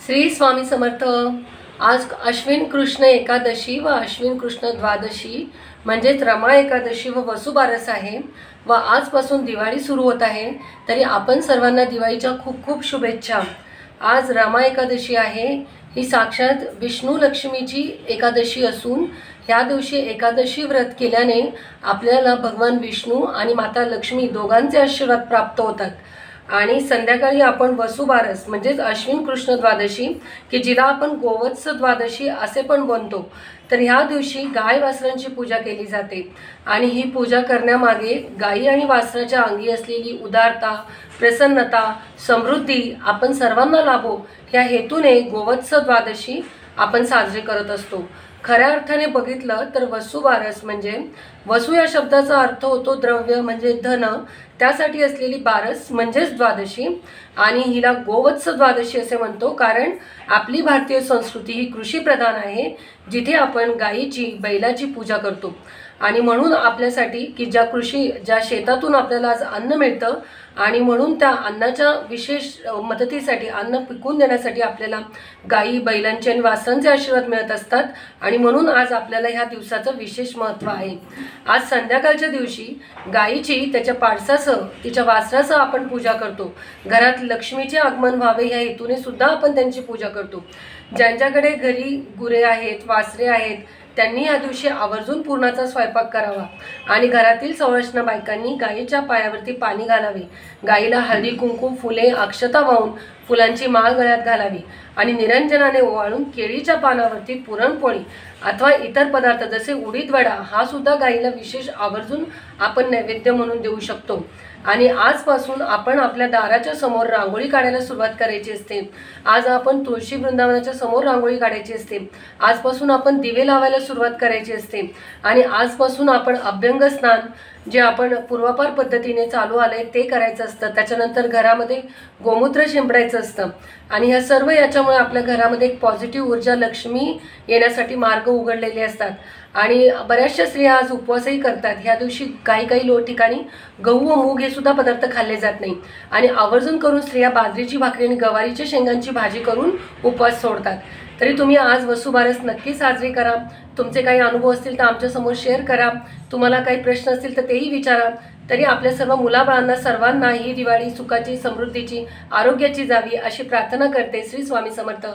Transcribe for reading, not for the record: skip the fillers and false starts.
श्री स्वामी समर्थ। आज अश्विन कृष्ण एकादशी व अश्विन कृष्ण द्वादशी म्हणजेच रमा एकादशी व वसुबारस आहे व आजपासून दिवाळी सुरू होत आहे। तरी आपण सर्वांना दिवाळीच्या खूप खूप शुभेच्छा। आज रमा एकादशी आहे। ही साक्षात विष्णू लक्ष्मीची एकादशी असून या दिवशी एकादशी व्रत केल्याने आपल्याला भगवान विष्णू आणि माता लक्ष्मी दोघांचे आशीर्वाद प्राप्त होतात। आणि संध्याकाळी आपण वसुबारस म्हणजेच अश्विन कृष्ण द्वादशी की जिला आपण गोवत्स द्वादशी असे पण म्हणतो, तर ह्या दिवशी गाय वासरांची पूजा केली जाते। आणि ही पूजा करण्यामागे गायी आणि वासराच्या अंगी असलेली उदारता, प्रसन्नता, समृद्धी आपण सर्वांना लाभो या हेतूने गोवत्स द्वादशी आपण साजरी करत असतो। खऱ्या अर्थाने बघितलं तर वसुबारस म्हणजे वसु या शब्दाचा अर्थ होतो द्रव्य म्हणजे धन, त्यासाठी असलेली बारस म्हणजेच द्वादशी। आणि हिला गोवत्स द्वादशी असे म्हणतो कारण आपली भारतीय संस्कृती ही कृषी प्रधान आहे, जिथे आपण गायीची बैलाची पूजा करतो। आणि म्हणून आपल्यासाठी की ज्या शेतातून आपल्याला आज अन्न मिळतं आणि म्हणून त्या अन्नाच्या विशेष मदतीसाठी अन्न पिकवून देण्यासाठी आपल्याला गायी बैलांचे आणि वासरांचे आशीर्वाद मिळत असतात। आणि म्हणून आज आपल्याला ह्या दिवसाचं विशेष महत्त्व आहे। आज संध्याकाळच्या दिवशी गायीची त्याच्या पाडसासह तिच्या वासरासह आपण पूजा करतो। घरात लक्ष्मीचे आगमन व्हावे या हेतूने सुद्धा आपण त्यांची पूजा करतो। ज्यांच्याकडे घरी गुरे आहेत, वासरे आहेत, त्यांनी या दिवशी आवर्जून पूर्णाचा स्वयंपाक करावा आणि घरातील सवाष्ण बायकांनी गायीच्या पायावरती पाणी घालावे। गायीला हळदी कुंकू फुले अक्षता वाहून फुलांची माळ गळ्यात घालावी आणि निरंजनाने ओवाळून केळीच्या पानावरती पुरणपोळी अथवा इतर पदार्थ जसे उडीद वडा हा सुद्धा गायीला विशेष आवर्जून आपण नैवेद्य म्हणून देऊ शकतो। आणि आजपासून आपण आपल्या दाराच्या समोर रांगोळी काढायला सुरुवात करायची असते। आज आपण तुळशी वृंदावनाच्या समोर रांगोळी काढायची असते। आजपासून आपण दिवे लावायला सुरुवात करायची असते। आणि आजपासून आपण अभ्यंग स्नान जे आपण पूर्वापार पद्धतीने चालू आले ते करायचं असतं। त्याच्यानंतर घरामध्ये गोमूत्र शिंपडायचं असतं आणि ह्या सर्व याच्यामुळे आपल्या घरामध्ये एक पॉझिटिव्ह ऊर्जा लक्ष्मी येण्यासाठी मार्ग उघडलेले असतात। आणि बऱ्याचशा स्त्रिया आज उपवासही करतात। ह्या दिवशी काही ठिकाणी गहू व मूग हे सुद्धा पदार्थ खाल्ले जात नाही आणि आवर्जून करून स्त्रिया बाजरीची भाकरी आणि गवारीच्या शेंगांची भाजी करून उपवास सोडतात। तरी तुम्ही आज वसुबारस नक्की साजरी करा। तुमचे काही अनुभव असतील तर आमच्यासमोर शेअर करा। तुम्हाला काही प्रश्न असतील तर तेही विचारा। तरी आपल्या सर्व मुलाबाळांना सर्वांना ही दिवाळी सुखाची, समृद्धीची, आरोग्याची जावी अशी प्रार्थना करते। श्री स्वामी समर्थ।